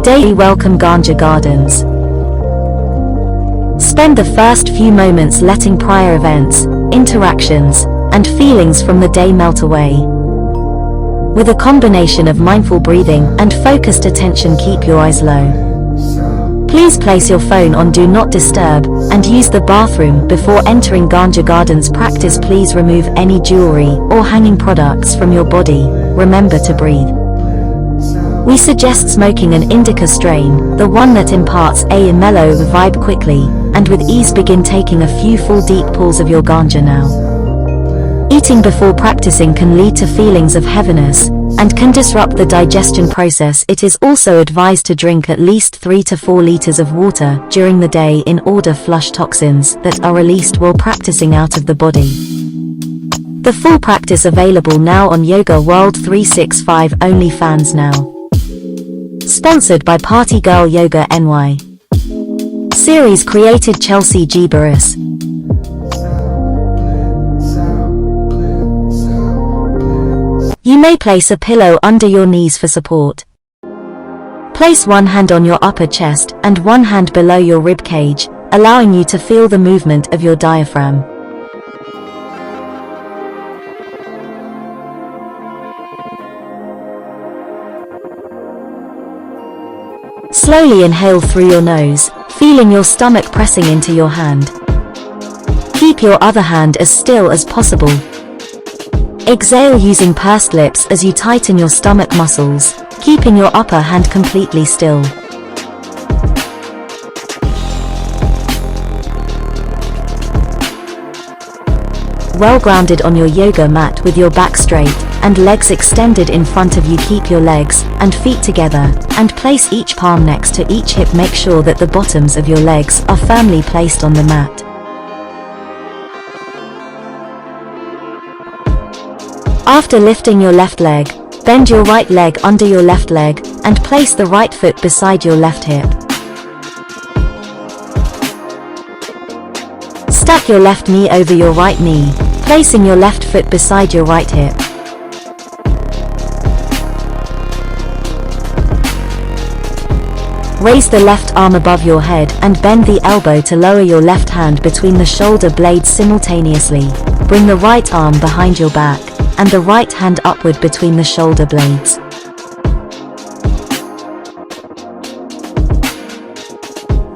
Daily welcome Ganja Gardens. Spend the first few moments letting prior events, interactions, and feelings from the day melt away. With a combination of mindful breathing and focused attention, keep your eyes low. Please place your phone on Do Not Disturb, and use the bathroom before entering Ganja Gardens. Practice. Please remove any jewelry or hanging products from your body. Remember to breathe. We suggest smoking an indica strain, the one that imparts a mellow vibe quickly, and with ease. Begin taking a few full deep pulls of your ganja now. Eating before practicing can lead to feelings of heaviness, and can disrupt the digestion process. It is also advised to drink at least 3 to 4 liters of water during the day in order to flush toxins that are released while practicing out of the body. The full practice available now on Yoga World 365 OnlyFans now. Sponsored by Party Girl Yoga NY. Series created Chelsea G. Burruschelseag. You may place a pillow under your knees for support. Place one hand on your upper chest and one hand below your rib cage, allowing you to feel the movement of your diaphragm. Slowly inhale through your nose, feeling your stomach pressing into your hand. Keep your other hand as still as possible. Exhale using pursed lips as you tighten your stomach muscles, keeping your upper hand completely still. Well grounded on your yoga mat with your back straight and legs extended in front of you. Keep your legs and feet together and place each palm next to each hip. Make sure that the bottoms of your legs are firmly placed on the mat. After lifting your left leg, bend your right leg under your left leg and place the right foot beside your left hip. Stack your left knee over your right knee, placing your left foot beside your right hip. Raise the left arm above your head and bend the elbow to lower your left hand between the shoulder blades simultaneously. Bring the right arm behind your back and the right hand upward between the shoulder blades.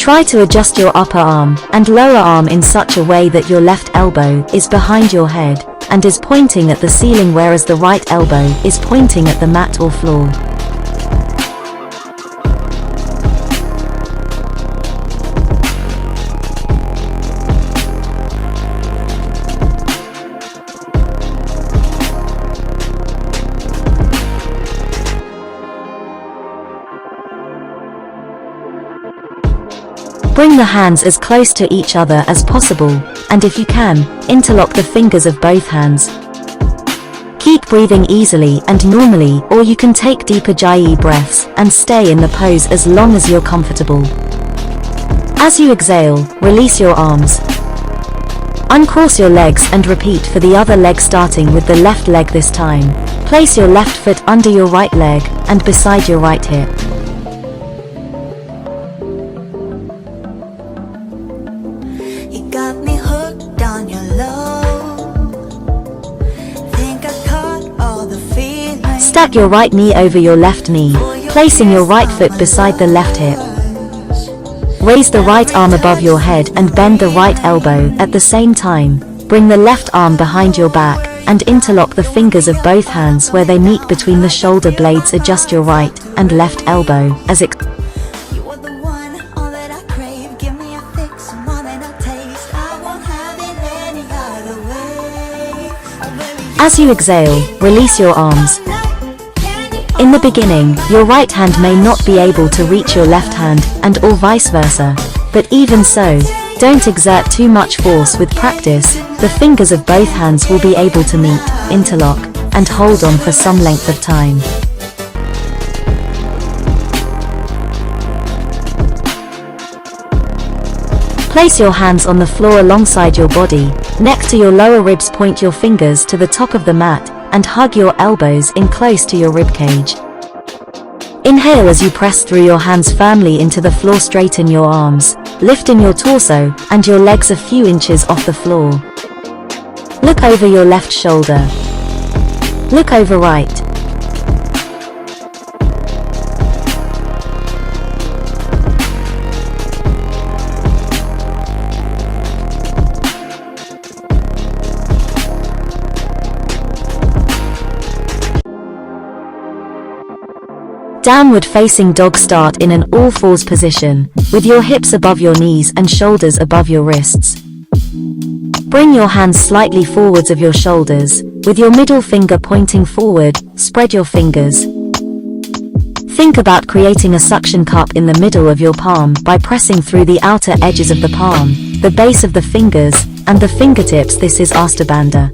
Try to adjust your upper arm and lower arm in such a way that your left elbow is behind your head and is pointing at the ceiling, whereas the right elbow is pointing at the mat or floor. Bring the hands as close to each other as possible, and if you can, interlock the fingers of both hands. Keep breathing easily and normally, or you can take deeper Ujjayi breaths and stay in the pose as long as you're comfortable. As you exhale, release your arms. Uncross your legs and repeat for the other leg, starting with the left leg this time. Place your left foot under your right leg and beside your right hip. Got me hooked on your love. Think I caught all the feelings. Stack your right knee over your left knee, placing your right foot beside the left hip. Raise the right arm above your head and bend the right elbow at the same time. Bring the left arm behind your back and interlock the fingers of both hands where they meet between the shoulder blades. Adjust your right and left elbow as it. As you exhale, release your arms. In the beginning, your right hand may not be able to reach your left hand, and or vice versa. But even so, don't exert too much force. With practice, the fingers of both hands will be able to meet, interlock, and hold on for some length of time. Place your hands on the floor alongside your body, next to your lower ribs. Point your fingers to the top of the mat and hug your elbows in close to your ribcage. Inhale as you press through your hands firmly into the floor. Straighten your arms, lifting your torso and your legs a few inches off the floor. Look over your left shoulder. Look over right. Downward facing dog. Start in an all fours position, with your hips above your knees and shoulders above your wrists. Bring your hands slightly forwards of your shoulders, with your middle finger pointing forward. Spread your fingers. Think about creating a suction cup in the middle of your palm by pressing through the outer edges of the palm, the base of the fingers, and the fingertips. This is Astabandha.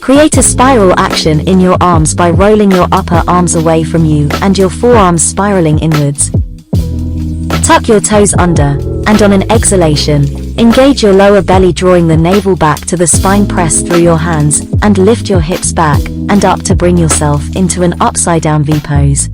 Create a spiral action in your arms by rolling your upper arms away from you and your forearms spiraling inwards. Tuck your toes under, and on an exhalation, engage your lower belly, drawing the navel back to the spine. Press through your hands and lift your hips back and up to bring yourself into an upside down V pose.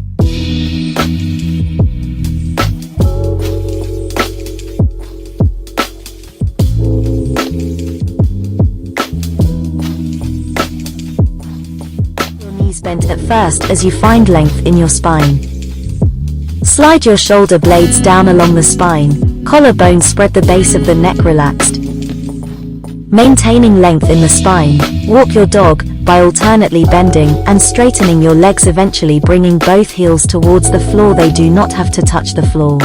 Bent at first as you find length in your spine. Slide your shoulder blades down along the spine, collarbone spread, the base of the neck relaxed. Maintaining length in the spine, walk your dog by alternately bending and straightening your legs, eventually bringing both heels towards the floor. They do not have to touch the floor.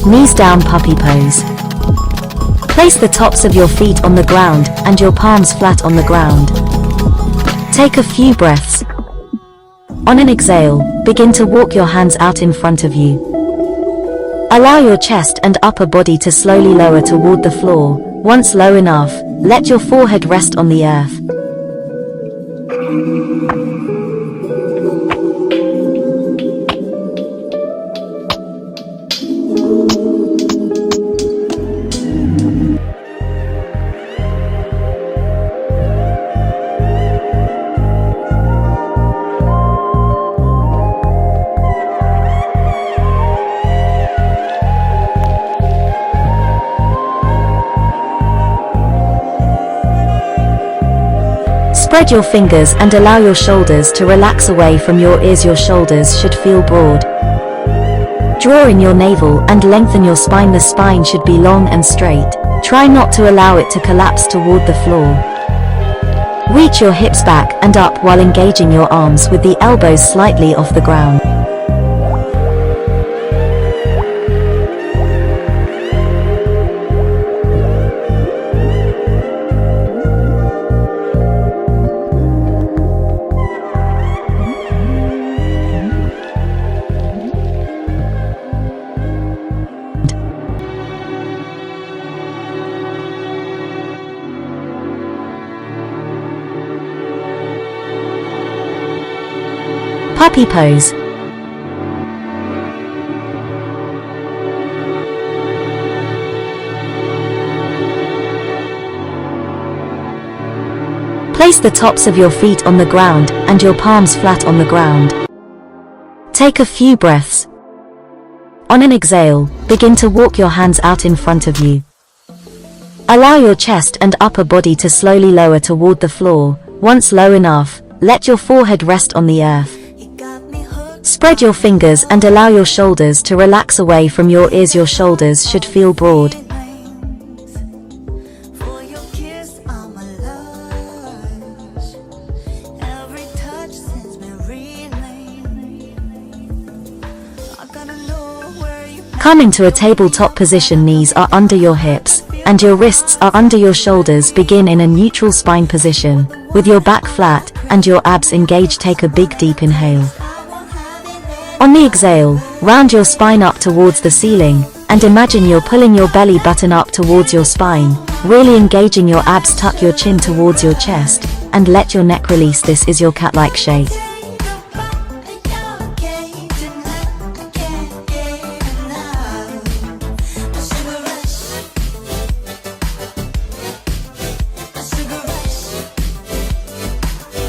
Knees down, puppy pose. Place the tops of your feet on the ground and your palms flat on the ground. Take a few breaths. On an exhale, begin to walk your hands out in front of you. Allow your chest and upper body to slowly lower toward the floor. Once low enough, let your forehead rest on the earth. Spread your fingers and allow your shoulders to relax away from your ears. Your shoulders should feel broad. Draw in your navel and lengthen your spine. The spine should be long and straight. Try not to allow it to collapse toward the floor. Reach your hips back and up while engaging your arms with the elbows slightly off the ground. Puppy pose. Place the tops of your feet on the ground and your palms flat on the ground. Take a few breaths. On an exhale, begin to walk your hands out in front of you. Allow your chest and upper body to slowly lower toward the floor. Once low enough, let your forehead rest on the earth. Spread your fingers and allow your shoulders to relax away from your ears. Your shoulders should feel broad. Come into a tabletop position. Knees are under your hips and your wrists are under your shoulders. Begin in a neutral spine position, with your back flat and your abs engage. Take a big deep inhale. On the exhale, round your spine up towards the ceiling, and imagine you're pulling your belly button up towards your spine, really engaging your abs. Tuck your chin towards your chest, and let your neck release. This is your cat-like shape.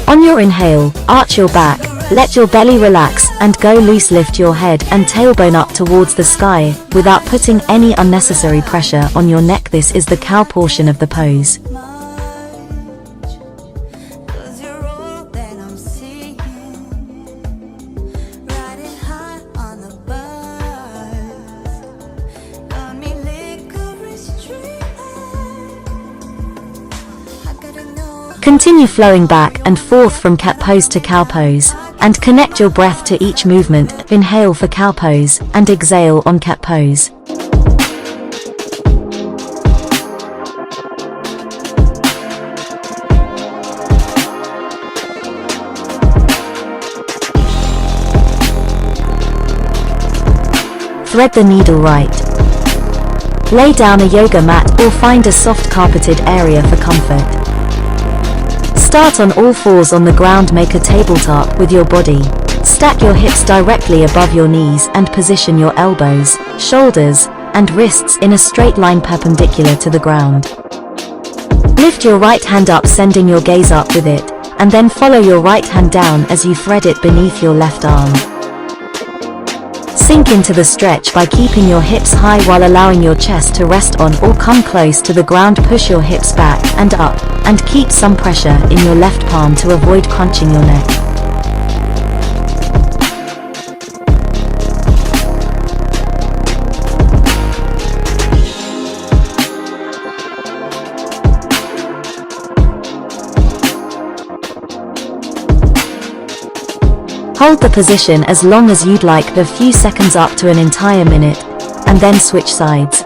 On your inhale, arch your back, let your belly relax, and go loose. Lift your head and tailbone up towards the sky, without putting any unnecessary pressure on your neck. This is the cow portion of the pose. Continue flowing back and forth from cat pose to cow pose, and connect your breath to each movement. Inhale for cow pose, and exhale on cat pose. Thread the needle right. Lay down a yoga mat or find a soft carpeted area for comfort. Start on all fours on the ground. Make a tabletop with your body. Stack your hips directly above your knees and position your elbows, shoulders, and wrists in a straight line perpendicular to the ground. Lift your right hand up, sending your gaze up with it, and then follow your right hand down as you thread it beneath your left arm. Sink into the stretch by keeping your hips high while allowing your chest to rest on or come close to the ground. Push your hips back and up, and keep some pressure in your left palm to avoid crunching your neck. Hold the position as long as you'd like, a few seconds up to an entire minute, and then switch sides.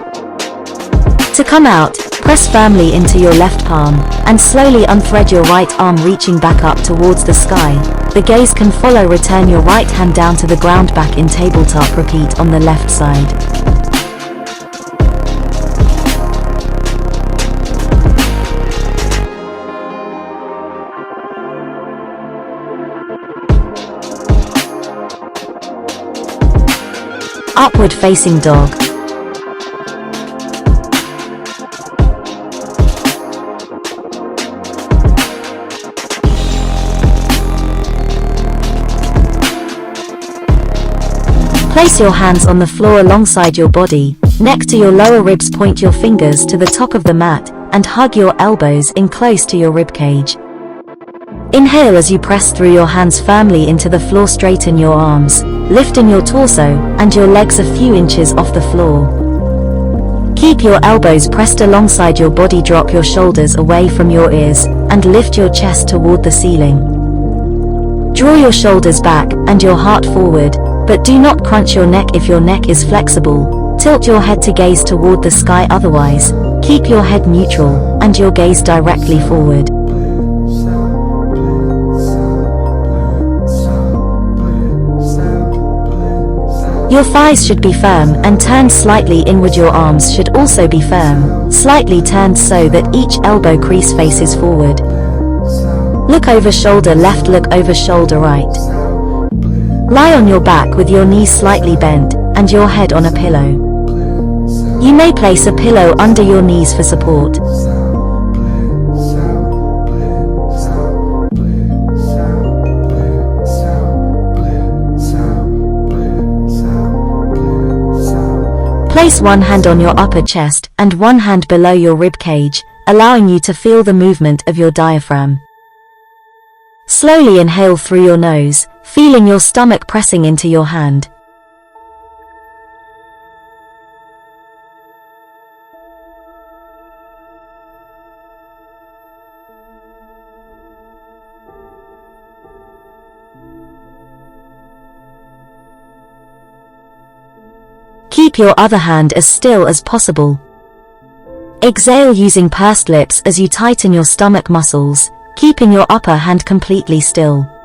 To come out, press firmly into your left palm, and slowly unthread your right arm, reaching back up towards the sky. The gaze can follow. Return your right hand down to the ground, back in tabletop. Repeat on the left side. Upward facing dog. Place your hands on the floor alongside your body, neck to your lower ribs. Point your fingers to the top of the mat, and hug your elbows in close to your rib cage. Inhale as you press through your hands firmly into the floor. Straighten your arms, lifting your torso and your legs a few inches off the floor. Keep your elbows pressed alongside your body. Drop your shoulders away from your ears, and lift your chest toward the ceiling. Draw your shoulders back and your heart forward, but do not crunch your neck. If your neck is flexible, tilt your head to gaze toward the sky. Otherwise, keep your head neutral and your gaze directly forward. Your thighs should be firm and turned slightly inward. Your arms should also be firm, slightly turned so that each elbow crease faces forward. Look over shoulder left, look over shoulder right. Lie on your back with your knees slightly bent and your head on a pillow. You may place a pillow under your knees for support. Place one hand on your upper chest and one hand below your rib cage, allowing you to feel the movement of your diaphragm. Slowly inhale through your nose, feeling your stomach pressing into your hand. Keep your other hand as still as possible. Exhale using pursed lips as you tighten your stomach muscles, keeping your upper hand completely still.